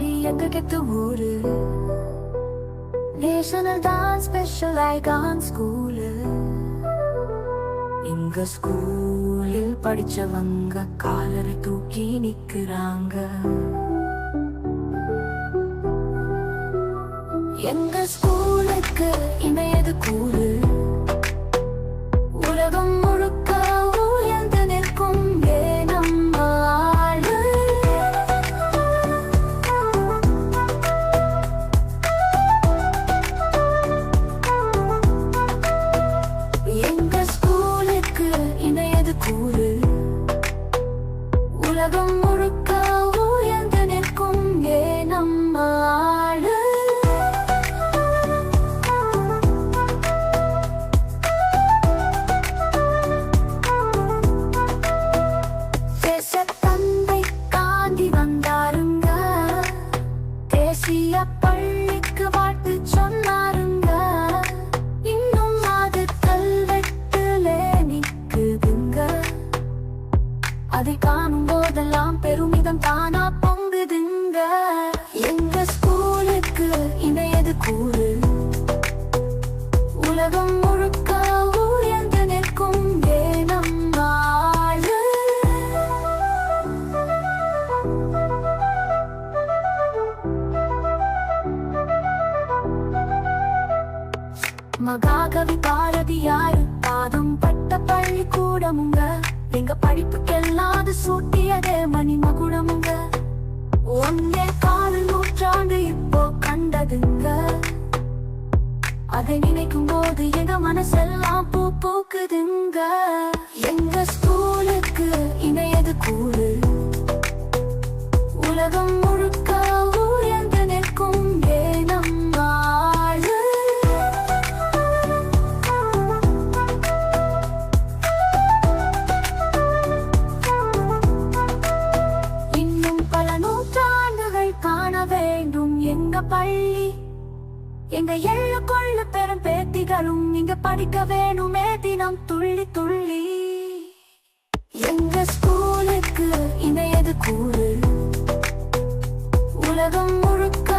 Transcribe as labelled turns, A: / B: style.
A: பள்ளி எங்க கெத்து ஊரு national dance special icon school எங்க ஸ்கூலில் படிச்சவங்க காலரை தூக்கி நிக்கிறாங்க எங்க ஸ்கூலுக்கு இணையது கூறு உலகம் முழுக்க உயர்ந்து நிற்கும் நம்ம ஆளு எங்க ஸ்கூலுக்கு இணையது கூறு உலகம் முழுக்க உயர்ந்து நிற்கும் நம்ம ஆளு தந்தை காந்தி வந்தாருங்க தேசிய பள்ளிக்கு வாழ்த்து சொன்னாருங்க இன்னும் அது கல்வெட்டுல நிக்குதுங்க அதை காணும் போதெல்லாம் பெருமிதம் தானா பொங்குதுங்க எங்க ஸ்கூலுக்கு இணையது கூறு உலகம் முழுக்க உயர்ந்து நிற்கும் நம்ம ஆளு மகாகவி பாரதியார் பாதம் பட்ட பள்ளிக்கூடமுங்க எங்க படிப்புக்கெல்லாம் அது சூட்டியதே மணிமகுடமுங்க ஒன்னே கால் நூற்றாண்டு இப்போ கண்டதுங்க அதை நினைக்கும் போது எங்க மனசெல்லாம் பூ பூக்குதுங்க எங்க ஸ்கூலுக்கு இணையது கூறு உலகம் முழுக்க உயர்ந்து நிற்கும் நம்ம ஆளு இன்னும் பல நூற்றாண்டுகள் காண வேண்டும் எங்க பள்ளி எங்க ஏழு கொள்ள பெரும் பேத்திகளும் இங்க படிக்க வேணுமே தினம் துள்ளி துள்ளி எங்க ஸ்கூலுக்கு இணையது கூறு உலகம் முழுக்க